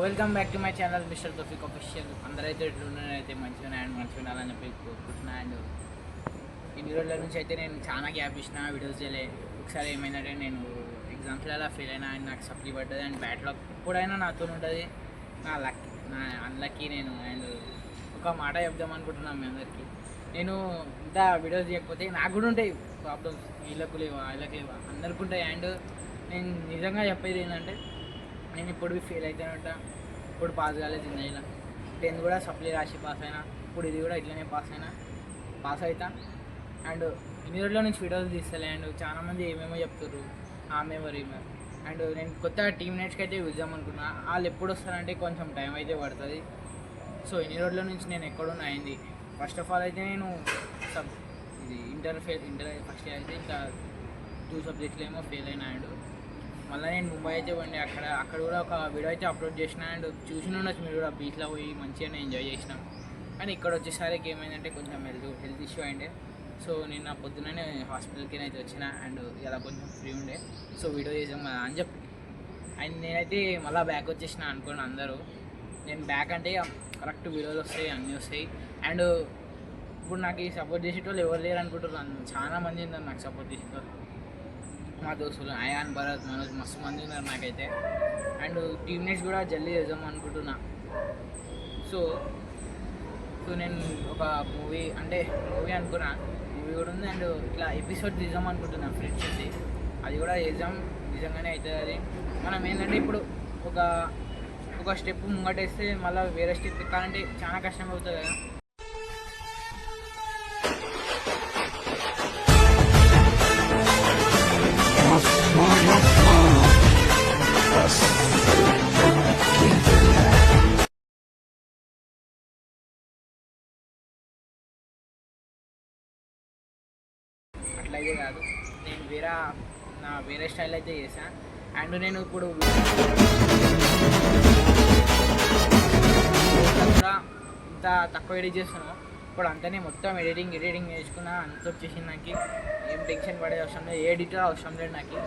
Welcome back to my channel mister Tofik official. అందరైతే ఇట్లున్నారైతే మంచిగా ఉండాలని చెప్పి కోరుకుంటున్నా. అండ్ ఇన్ని రోజుల నుంచి అయితే నేను చాలా గ్యాప్ ఇచ్చిన వీడియోస్ చేయలే. ఒకసారి ఏమైందంటే నేను ఎగ్జామ్స్లలో ఫెయిల్ అయినా అండ్ నాకు సప్లీ పడ్డది అండ్ బ్యాక్లాగ్ ఎప్పుడైనా నాతో ఉంటుంది. నా అన్లక్కీ నేను. అండ్ ఒక మాట చెప్దాం అనుకుంటున్నాను మీ అందరికీ. నేను ఇంత వీడియోస్ చేయకపోతే నాకు కూడా ఉంటాయి ప్రాబ్లమ్స్, వీళ్ళకు లేవా వీళ్ళకి లేవా అందరికీ ఉంటాయి. అండ్ నేను నిజంగా చెప్పేది ఏంటంటే నేను ఇప్పుడు ఫెయిల్ అవుతానంట, ఇప్పుడు పాస్ కాలేదు జిందగీలో. 10th కూడా సప్లీ రాసి పాస్ అయినా, ఇప్పుడు ఇది కూడా ఇట్లనే పాస్ అవుతా. అండ్ ఇన్ని రోజుల నుంచి వీడియోస్ తీస్తలే. అండ్ చాలామంది ఏమేమో చెప్తారు ఆమె మరి అండ్ నేను కొత్త టీమ్మేట్స్కి అయితే పిలుద్దాం అనుకున్నా. వాళ్ళు ఎప్పుడు వస్తారంటే కొంచెం టైం అయితే పడుతుంది. సో ఇన్ని రోజుల నుంచి నేను ఎక్కడున్నా అయింది. ఫస్ట్ ఆఫ్ ఆల్ అయితే నేను ఇంటర్ ఫస్ట్ ఇయర్ అయితే ఇంకా 2 సబ్జెక్టులు ఏమో ఫెయిల్ అయినా. అండ్ మళ్ళీ నేను ముంబై అయితే పోండి, అక్కడ కూడా ఒక వీడియో అయితే అప్లోడ్ చేసిన. అండ్ చూసి ఉండొచ్చు మీరు కూడా, బీచ్లో పోయి మంచిగానే ఎంజాయ్ చేసినాం. కానీ ఇక్కడ వచ్చేసరికి ఏమైందంటే కొంచెం హెల్త్ ఇష్యూ అయిండే. సో నిన్న పొద్దుననే హాస్పిటల్కి అయితే వచ్చిన. అండ్ ఇలా కొంచెం ఫ్రీ ఉండే, సో వీడియో చేసాం అని చెప్పి. అండ్ నేనైతే మళ్ళీ బ్యాక్ వచ్చేసిన అనుకోండి అందరూ. నేను బ్యాక్ అంటే కరెక్ట్ వీడియోలు వస్తాయి, అన్నీ వస్తాయి. అండ్ ఇప్పుడు నాకు ఈ సపోర్ట్ చేసేటోళ్ళు ఎవరు లేరు అనుకుంటున్నాను. చాలా మంది ఉన్నారు నాకు సపోర్ట్ చేసేటోళ్ళు, మా దోస్తులు అయాన్, భరత్, మనోజ్ మస్తు మంది ఉన్నారు నాకైతే. అండ్ టీమ్మేట్స్ కూడా జల్దీ చేద్దాం అనుకుంటున్నా. సో నేను ఒక మూవీ అనుకున్నా, మూవీ కూడా ఉంది. అండ్ ఇట్లా ఎపిసోడ్ తీద్దాం అనుకుంటున్నా ఫ్రెండ్స్ ఉంది, అది కూడా చేద్దాం. నిజంగానే అవుతుంది అది. మనం ఏంటంటే ఇప్పుడు ఒక స్టెప్ ముంగటేస్తే మళ్ళీ వేరే స్టెప్ ఎక్కాలంటే చాలా కష్టం అవుతుంది కదా. అట్లయితే కాదు, నేను వేరే స్టైల్ అయితే చేశాను. అండ్ నేను ఇప్పుడు కూడా ఇంత తక్కువ ఎడిట్ చేస్తున్నాను. ఇప్పుడు అంతనే మొత్తం ఎడిటింగ్ నేర్చుకున్నా. అంత వచ్చేసి నాకు ఏం టెన్షన్ పడేది అవసరం లేదు, ఏ ఎడిటర్ అవసరం లేదు నాకు.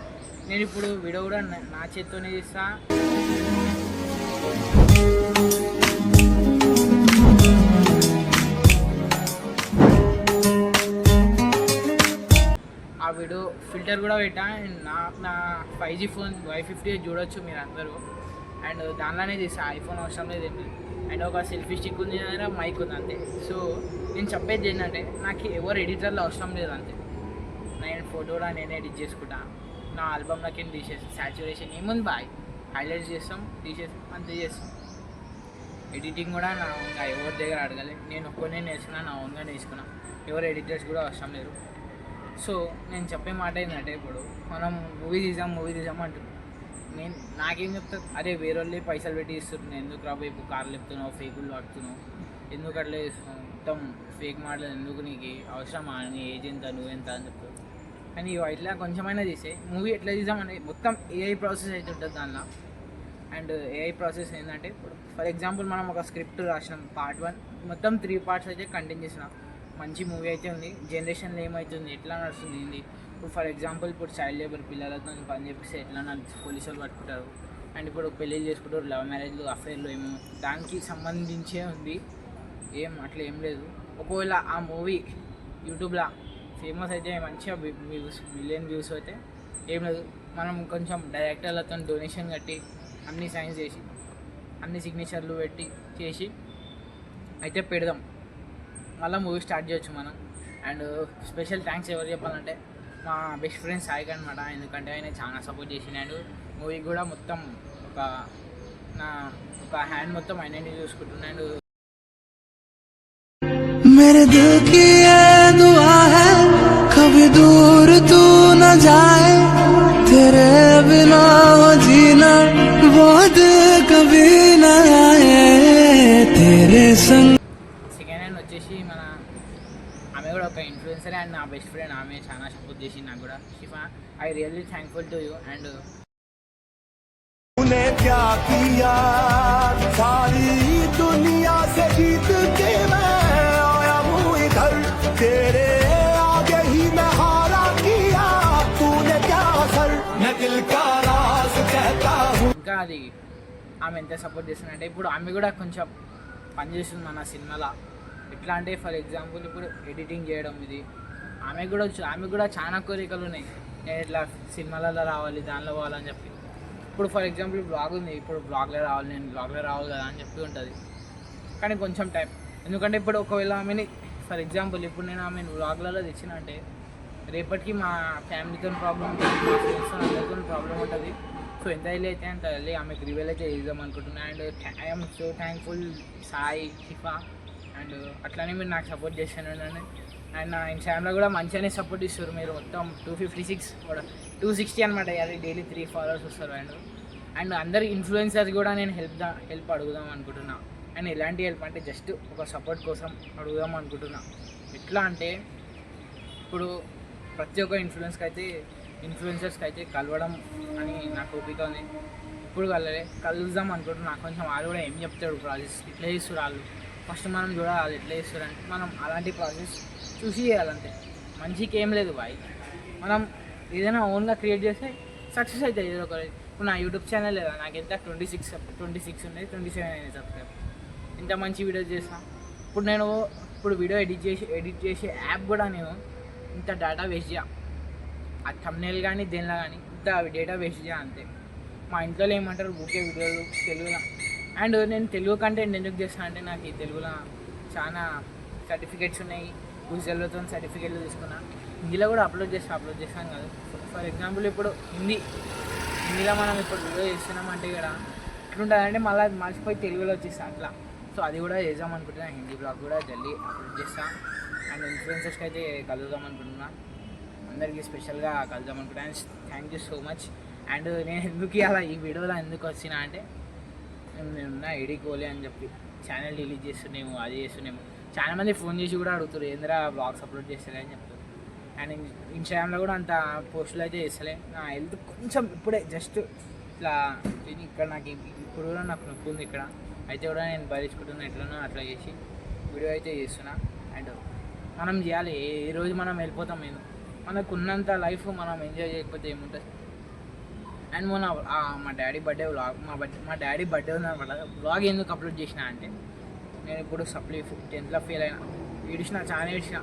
నేను ఇప్పుడు వీడియో కూడా నా చేత్తోనే చేస్తా. ఆ వీడియో ఫిల్టర్ కూడా పెట్టా. నా 5G ఫోన్ Y50 చూడొచ్చు మీరు అందరూ. అండ్ దానిలోనే తీసా, ఐఫోన్ అవసరం లేదు. అండ్ ఒక సెల్ఫీ స్టిక్ ఉంది, మైక్ ఉంది అంతే. సో నేను చెప్పేది ఏంటంటే నాకు ఎవరు ఎడిటర్లు అవసరం లేదు అంతే. నేను ఫోటో కూడా నేనే ఎడిట్ చేసుకుంటా. నా ఆల్బమ్ నాకేం తీసేస్తాం, సాచురేషన్ ఏముంది బాయ్, హైలైట్స్ చేస్తాం, తీసేస్తాం, అంతే చేస్తాం. ఎడిటింగ్ కూడా నా ఓన్గా ఎవరి దగ్గర అడగలే, నేను ఒక్కనే నేర్చుకున్నా, నా ఓన్గా నేర్చుకున్నా. ఎవరు ఎడిటర్స్ కూడా అవసరం లేదు. సో నేను చెప్పే మాట ఏంటంటే ఇప్పుడు మనం మూవీ తీసాం అంటున్నాం. నాకేం చెప్తారు, అరే వేరే వాళ్ళే పైసలు పెట్టి ఇస్తున్నాను, ఎందుకు రా వైపు కార్లు చెప్తున్నావు, ఫేకులు వాడుతున్నావు, ఎందుకు అట్లా చేస్తున్నావు, మొత్తం ఫేక్ మాటలు ఎందుకు, నీకు అవసరమా, నీ ఏజ్ ఎంత, నువ్వెంత అని చెప్తావు. కానీ ఇట్లా కొంచెమైనా తీసే మూవీ ఎట్లా తీసామని మొత్తం ఏఐ ప్రాసెస్ అయితే ఉంటుంది దానిలో. అండ్ ఏఐ ప్రాసెస్ ఏంటంటే ఇప్పుడు ఫర్ ఎగ్జాంపుల్ మనం ఒక స్క్రిప్ట్ రాసినాం, పార్ట్ 1 మొత్తం 3 పార్ట్స్ అయితే కంటెంట్ చేసినాం. మంచి మూవీ అయితే ఉంది. జనరేషన్లో ఏమవుతుంది, ఎట్లా నడుస్తుంది ఏంది. ఇప్పుడు ఫర్ ఎగ్జాంపుల్ ఇప్పుడు చైల్డ్ లేబర్ పిల్లలతో పని చెప్పేసి ఎట్లా పోలీసులు పట్టుకుంటారు. అండ్ ఇప్పుడు పెళ్ళి చేసుకుంటారు, లవ్ మ్యారేజ్లు, అఫైర్లు ఏమో దానికి సంబంధించే ఉంది. అట్లా ఏం లేదు. ఒకవేళ ఆ మూవీ యూట్యూబ్లో ఫేమస్ అయితే మంచిగా మిలియన్ వ్యూస్ అయితే ఏం లేదు, మనం కొంచెం డైరెక్టర్లతో డొనేషన్ కట్టి అన్ని సైన్స్ చేసి అన్ని సిగ్నేచర్లు పెట్టి చేసి అయితే పెడదాం, మళ్ళీ మూవీ స్టార్ట్ చేయొచ్చు మనం. అండ్ స్పెషల్ థ్యాంక్స్ ఎవరు చెప్పాలంటే మా బెస్ట్ ఫ్రెండ్ సాయిక్ అనమాట. ఎందుకంటే ఆయన చాలా సపోర్ట్ చేసినాడు. మూవీ కూడా మొత్తం ఒక హ్యాండ్ మొత్తం ఆయనని చూసుకుంటున్నాడు. मेरे दिल की ये दुआ है कभी दूर तू न जाए तेरे बिना हो जीना वो दिन कभी न आए तेरे संग. సెకండ్ హ్యాండ్ వచ్చేసి ఆమె కూడా ఒక ఇన్ఫ్లుయెన్సర్ అండ్ నా బెస్ట్ ఫ్రెండ్. ఆమె చాలా సపోర్ట్ చేసి నాకు కూడా. Shifa, I really thankful to you. And क्या किया सारी दुनिया से जीत के मैं आया हूँ इधर तेरे आगे ही मैं हारा किया तूने क्या असर मैं दिल का राज कहता हूँ. ఇంకా అది ఆ ఆమె ఎంత సపోర్ట్ చేస్తుందంటే ఇప్పుడు ఆమె కూడా కొంచెం పనిచేస్తుంది మన సినిమాలో. ఎట్లా అంటే ఫర్ ఎగ్జాంపుల్ ఇప్పుడు ఎడిటింగ్ చేయడం ఇది ఆమె కూడా చాలా కోరికలు ఉన్నాయి. నేను ఇట్లా సినిమాలలో రావాలి, దానిలో పోవాలని చెప్పి. ఇప్పుడు ఫర్ ఎగ్జాంపుల్ బ్లాగ్ ఉంది, ఇప్పుడు బ్లాగ్లో రావాలి, నేను బ్లాగ్లో రావాలి కదా అని చెప్పి ఉంటుంది. కానీ కొంచెం టైం, ఎందుకంటే ఇప్పుడు ఒకవేళ ఆమెని ఫర్ ఎగ్జాంపుల్ ఇప్పుడు నేను ఆమెను బ్లాగ్లలో తెచ్చిన అంటే రేపటికి మా ఫ్యామిలీతో ప్రాబ్లం ఉంటుంది, మా ఫ్రెండ్స్తో అందరితో ప్రాబ్లం ఉంటుంది. సో ఎంత వెళ్ళి అయితే అంత వెళ్ళి ఆమెకు రివీల్ అయితే చేద్దాం అనుకుంటున్నాను. And I'm so thankful Sai, Shifa, and అట్లానే మీరు నాకు సపోర్ట్ చేస్తాను. అండ్ నా ఇన్స్టాగ్రామ్లో కూడా మంచిగానే సపోర్ట్ ఇస్తారు మీరు. మొత్తం 256 కూడా 260 అనమాట. అది డైలీ 3 ఫాలోవర్స్ వస్తారు. అండ్ అందరి ఇన్ఫ్లుయెన్సర్స్ కూడా నేను హెల్ప్ అడుగుదాం అనుకుంటున్నా. అండ్ ఎలాంటి హెల్ప్ అంటే జస్ట్ ఒక సపోర్ట్ కోసం అడుగుదాం అనుకుంటున్నా. ఎట్లా అంటే ఇప్పుడు ప్రతి ఒక్క ఇన్ఫ్లుయెన్సర్స్కి అయితే కలవడం అని నాకు ఓపిక ఉంది. ఇప్పుడు కలుద్దాం అనుకుంటున్నా. కొంచెం వాళ్ళు కూడా ఏం చెప్తాడు ప్రాసెస్ ఎట్లా చేస్తారు వాళ్ళు, ఫస్ట్ మనం చూడాలి ఎట్లా చేస్తారంటే మనం అలాంటి ప్రాసెస్ చూసి చేయాలంటే. మంచికి ఏం లేదు బాయ్, మనం ఏదైనా ఓన్గా క్రియేట్ చేస్తే సక్సెస్ అవుతుంది ఏదో ఒకటి. ఇప్పుడు నా యూట్యూబ్ ఛానల్ లేదా నాకు ఎంత 26 ఉన్నాయి, 27 అయినాయి సబ్స్క్రైబ్. ఇంత మంచి వీడియోస్ చేస్తాను. ఇప్పుడు వీడియో ఎడిట్ చేసే యాప్ కూడా నేను ఇంత డేటా వేస్ట్ చేయ, ఆ థంబ్నెయిల్ కానీ దేనిలో కానీ ఇంత డేటా వేస్ట్ చేయ అంతే. మా ఇంట్లో ఏమంటారు ఊకే వీడియోలు తెలుగులో. అండ్ నేను తెలుగు కంటెంట్ ఎందుకు చేస్తాను అంటే నాకు ఈ తెలుగులో చాలా సర్టిఫికేట్స్ ఉన్నాయి, గుజరాత్తో సర్టిఫికేట్లు తీసుకున్నా. హిందీలో కూడా అప్లోడ్ చేస్తాను కాదు. ఫర్ ఎగ్జాంపుల్ ఇప్పుడు హిందీలో మనం ఇప్పుడు వీడియో చేస్తున్నామంటే కూడా ఎట్లుంటుందంటే మళ్ళీ మర్చిపోయి తెలుగులో వచ్చేస్తాను అట్లా. సో అది కూడా చేద్దాం అనుకుంటున్నాను. హిందీ బ్లాగ్ కూడా జల్దీ అప్లోడ్ చేస్తాను. అండ్ ఇన్ఫ్లుయెన్సర్స్కి అయితే కలుద్దాం అనుకుంటున్నా, అందరికీ స్పెషల్గా కలుద్దాం అనుకుంటున్నాను. Thank you so much. And నేను ఎందుకు అలా ఈ వీడియోలో ఎందుకు వచ్చినా అంటే నేనున్న ఏడీ కోహ్లీ అని చెప్పి ఛానల్ డిలీట్ చేస్తున్నాము, అది చేస్తున్నాము. చాలామంది ఫోన్ చేసి కూడా అడుగుతారు ఏంద్రా బ్లాగ్స్ అప్లోడ్ చేస్తలే అని చెప్తారు. అండ్ ఇన్స్టాగ్రామ్లో కూడా అంత పోస్టులు అయితే చేస్తలే. నా హెల్త్ కొంచెం ఇప్పుడే జస్ట్ ఇట్లా ఇక్కడ నాకు ఇప్పుడు కూడా నాకు నొప్పి ఉంది ఇక్కడ, అయితే కూడా నేను భరించుకుంటున్నా. ఎట్లనో అట్లా చేసి వీడియో అయితే చేస్తున్నా. అండ్ మనం చేయాలి, ఏ రోజు మనం వెళ్ళిపోతాం. మనకు ఉన్నంత లైఫ్ మనం ఎంజాయ్ చేయకపోతే ఏముంటుంది. అండ్ మొన్న మా డాడీ బర్త్డే వ్లాగ్, మా డాడీ బర్త్డే ఉందన్నమాట. వ్లాగ్ ఎందుకు అప్లోడ్ చేసిన అంటే నేను ఇప్పుడు సప్లీ 10th ఫెయిల్ అయినా, చాలా ఏడిచిన.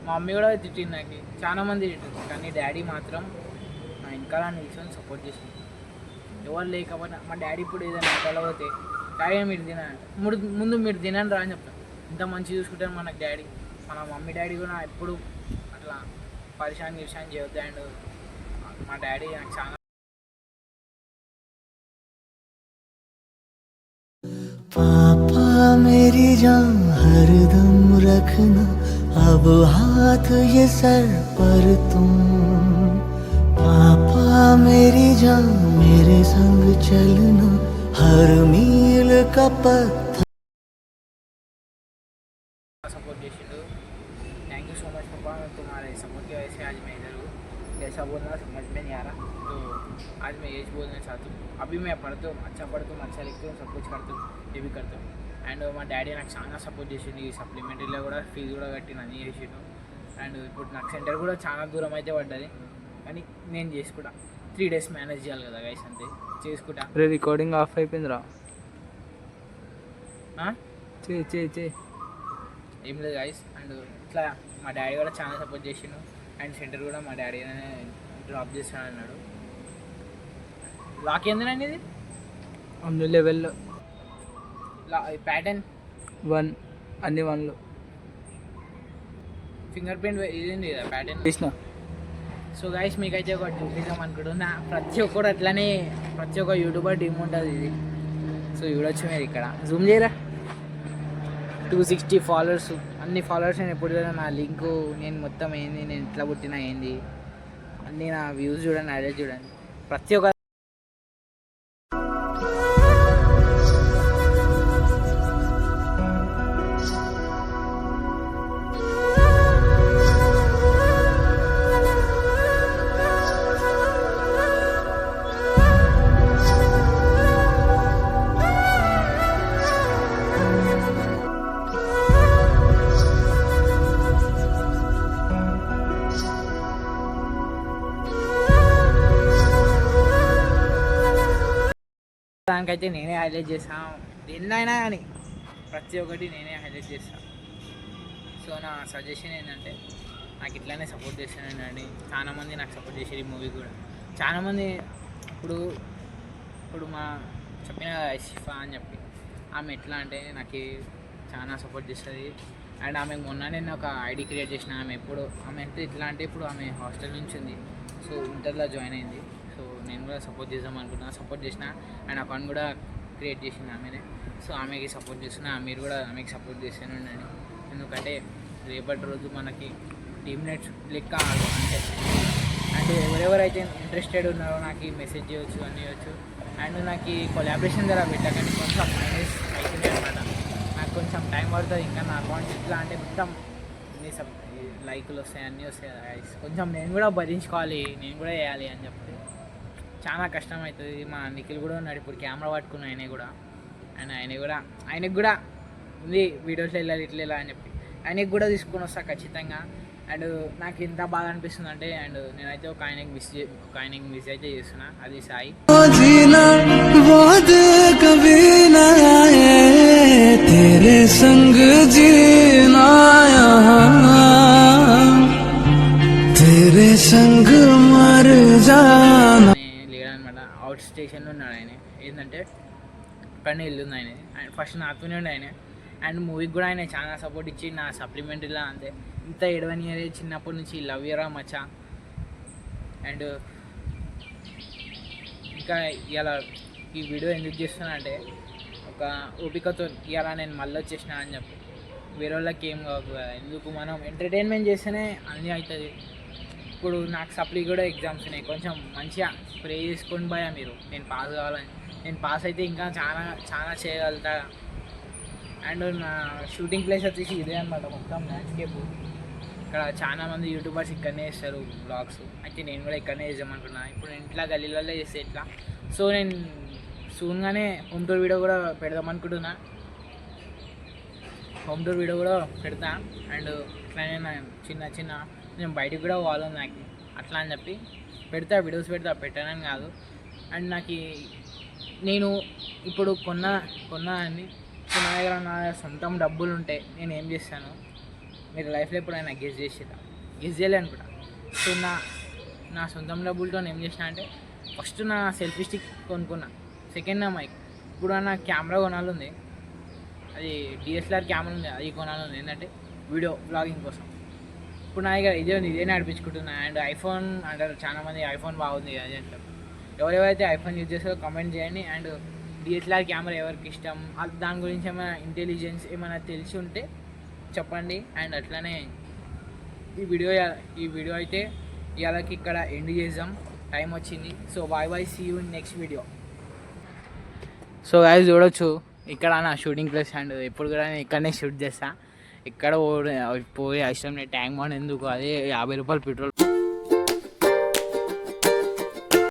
మా మమ్మీ కూడా తిట్టింది, నాకు చాలామంది తిట్టింది. కానీ డాడీ మాత్రం నా ఇంకా నిల్చొని సపోర్ట్ చేసింది. ఎవరు లేకపోయినా మా డాడీ ఇప్పుడు ఏదైనా పోతే డాడీ మీరు ముందు మీరు తినండి రా అని చెప్తాను. ఇంత మంచి చూసుకుంటారు మనకు డాడీ. మన మమ్మీ డాడీ కూడా ఎప్పుడు అట్లా పరిశాన్ చేయొద్దు. అండ్ మా డాడీ నాకు చాలా पापा मेरी जान हरदम रखना, अब हाथ ये सर पर तुम। पापा मेरी जान मेरे संग चलना, हर मील का पत्थर। सपोर्ट చేసిండు. थैंक यू सो मच पापा, तुम्हारे सपोर्ट की वजह से आज मैं इधर हूँ. जैसा बोलना समझ में नहीं आ रहा, तो आज मैं ये बोलना चाहता हूँ. अभी मैं पढ़ता हूँ, अच्छा लिखता हूँ, सब कुछ करता हूँ, ये भी करता हूँ. అండ్ మా డాడీ నాకు చాలా సపోర్ట్ చేసిండు. ఈ సప్లిమెంటరీలో కూడా ఫీజు కూడా కట్టిన అన్నీ చేసిండు. అండ్ ఇప్పుడు నాకు సెంటర్ కూడా చాలా దూరం అయితే పడ్డది, కానీ నేను చేసుకుంటా. 3 days మేనేజ్ చేయాలి కదా గైస్, అంతే చేసుకుంటా. రికార్డింగ్ ఆఫ్ అయిపోయిందిరా, ఏం లేదు గైస్. అండ్ ఇట్లా మా డాడీ కూడా చాలా సపోర్ట్ చేసిండు. అండ్ సెంటర్ కూడా మా డాడీ డ్రాప్ చేస్తాను అన్నాడు. లాక్ ఏందండి ఇది? అన్ని లెవెల్లో ప్యాటర్న్ 1 అన్ని 1లో ఫింగర్ ప్రింట్ ఇదేంది కదా ప్యాటర్న్ తీసిన. సో గైస్ మీకైతే ఒక చూపిద్దాం అనుకుంటున్నా. ప్రతి ఒక్కరు అట్లనే ప్రతి ఒక్క యూట్యూబర్ టీమ్ ఉంటుంది ఇది. సో చూడొచ్చు మీరు ఇక్కడ జూమ్ చేయరా. 260 ఫాలోవర్స్, అన్ని ఫాలోవర్స్. నేను ఎప్పుడు నా లింకు నేను మొత్తం ఏంది, నేను ఎట్లా పుట్టినా ఏంది అన్నీ నా వ్యూస్ చూడండి, అదే చూడండి. ప్రతి ఒక్క ప్రతిదానికైతే నేనే హైలైట్ చేస్తాను, దేన్నైనా కానీ ప్రతి ఒక్కటి నేనే హైలైట్ చేస్తాను. సో నా సజెషన్ ఏంటంటే నాకు ఇట్లానే సపోర్ట్ చేస్తానండి. చాలామంది నాకు సపోర్ట్ చేశారు ఈ మూవీ కూడా. చాలామంది ఇప్పుడు మా చెప్పిన షిఫా అని చెప్పి ఆమె ఎట్లా అంటే నాకు చాలా సపోర్ట్ చేస్తుంది. అండ్ ఆమె మొన్న నేను ఒక ఐడి క్రియేట్ చేసిన. ఆమె అంటే ఎట్లా అంటే ఇప్పుడు ఆమె హాస్టల్ నుంచి ఉంది, సో ఇంటర్లో జాయిన్ అయింది. సో నేను కూడా సపోర్ట్ చేద్దాం అనుకున్నా, సపోర్ట్ చేసిన. అండ్ అకౌంట్ కూడా క్రియేట్ చేసింది ఆమెనే. సో ఆమెకి సపోర్ట్ చేస్తున్నా, మీరు కూడా ఆమెకి సపోర్ట్ చేస్తూనే ఉండండి. ఎందుకంటే రేపటి రోజు మనకి టీమ్మేట్స్ లెక్క అంటే అండ్ ఎవరెవరైతే ఇంట్రెస్టెడ్ ఉన్నారో నాకు మెసేజ్ చేయవచ్చు, అన్నీ చేయవచ్చు. అండ్ నాకు కొలాబరేషన్ ద్వారా పెట్టకండి, కొంచెం మైనస్ అవుతుంది అనమాట. నాకు కొంచెం టైం పడుతుంది ఇంకా నా అకౌంట్ ఇట్లా అంటే మొత్తం అన్ని లైకులు వస్తాయి, అన్నీ వస్తాయి. కొంచెం నేను కూడా భరించుకోవాలి, నేను కూడా వేయాలి అని చెప్పి చాలా కష్టం అవుతుంది. మా నిఖిల్ కూడా ఉన్నాడు ఇప్పుడు కెమెరా పట్టుకున్న అండ్ ఆయనకు కూడా ఉంది వీడియోస్ వెళ్ళాలి ఇట్లా వెళ్ళాలి అని చెప్పి ఆయనకి కూడా తీసుకొని వస్తా ఖచ్చితంగా. అండ్ నాకు ఎంత బాగా అనిపిస్తుంది అంటే అండ్ నేనైతే ఒక ఆయనకి మిస్ అయితే చేస్తున్నా, అది సాయి. లేడనమాట, అవుట్ స్టేషన్లో ఉన్నాడు ఆయన. ఏంటంటే అక్కడనే వెళ్ళింది ఆయన. అండ్ ఫస్ట్ నాతోనే ఉండే ఆయన. అండ్ మూవీకి కూడా ఆయన చాలా సపోర్ట్ ఇచ్చి నా సప్లిమెంటరీలా అంతే ఇంత 7 ఇయర్ చిన్నప్పటి నుంచి లవ్ యరా మచ్చా. అండ్ ఇంకా ఇలా ఈ వీడియో ఎందుకు చేస్తున్నా అంటే ఒక ఓపికతో ఇలా నేను మళ్ళీ వచ్చేసిన అని చెప్పి వేరే వాళ్ళకి ఏం కాదు. ఎందుకు మనం ఎంటర్టైన్మెంట్ చేస్తేనే అన్నీ అవుతుంది. ఇప్పుడు నాకు సప్లీ కూడా ఎగ్జామ్స్ ఉన్నాయి, కొంచెం మంచిగా ప్రే చేసుకొని పోయా మీరు నేను పాస్ కావాలని. నేను పాస్ అయితే ఇంకా చాలా చాలా చేయగలుగుతా. అండ్ నా షూటింగ్ ప్లేస్ వచ్చేసి ఇదే అనమాట, మొత్తం ల్యాండ్స్కేప్. ఇక్కడ చాలామంది యూట్యూబర్స్ ఇక్కడనే చేస్తారు బ్లాగ్స్, అయితే నేను కూడా ఇక్కడనే చేద్దాం అనుకున్నా. ఇప్పుడు నేను ఇట్లా గల్లీలలో చేస్తే ఇట్లా. సో నేను సూన్గానే హోమ్ టూర్ వీడియో కూడా పెడదాం అనుకుంటున్నా, హోమ్ టూర్ వీడియో కూడా పెడతా. అండ్ ఇట్లానే చిన్న నేను బయటికి కూడా పోవాలి నాకు అట్లా అని చెప్పి పెడతా, వీడియోస్ పెట్టానని కాదు. అండ్ నాకు నేను ఇప్పుడు కొన్నా అని నా దగ్గర నా సొంతం డబ్బులు ఉంటే నేను ఏం చేస్తాను, మీరు లైఫ్లో ఎప్పుడైనా గెస్ చేయలే అనుకుంటా. సో నా సొంతం డబ్బులతో నేను ఏం చేసిన అంటే ఫస్ట్ నా సెల్ఫీ స్టిక్ కొనుక్కున్నా, సెకండ్ నా మైక్. ఇప్పుడు నా కెమెరా కొనాలి ఉంది, అది డిఎస్ఎల్ఆర్ కెమెరా ఉంది, అది కొనాలి ఉంది. ఏంటంటే వీడియో బ్లాగింగ్ కోసం. ఇప్పుడు నా దగ్గర ఇదే ఉంది, ఇదే నడిపించుకుంటున్నా. అండ్ ఐఫోన్ అంటారు చాలామంది, ఐఫోన్ బాగుంది అది అంటారు. ఎవరెవరైతే ఐఫోన్ యూజ్ చేస్తారో కామెంట్ చేయండి. అండ్ డిఎస్ఎల్ఆర్ కెమెరా ఎవరికి ఇష్టం, దాని గురించి ఏమైనా ఇంటెలిజెన్స్ ఏమైనా తెలిసి ఉంటే చెప్పండి. అండ్ అట్లానే ఈ వీడియో అయితే ఇవాళకి ఇక్కడ ఎండ్ చేద్దాం, టైం వచ్చింది. So bye, see you in next video. So guys చూడొచ్చు ఇక్కడ నా షూటింగ్ ప్లేస్. అండ్ ఎప్పుడు కూడా నేను ఇక్కడనే షూట్ చేస్తా. ఇక్కడ పోయి ఇష్టం నేను ట్యాంక్ బండ్ ఎందుకు, అదే 50 రూపాయలు పెట్రోల్.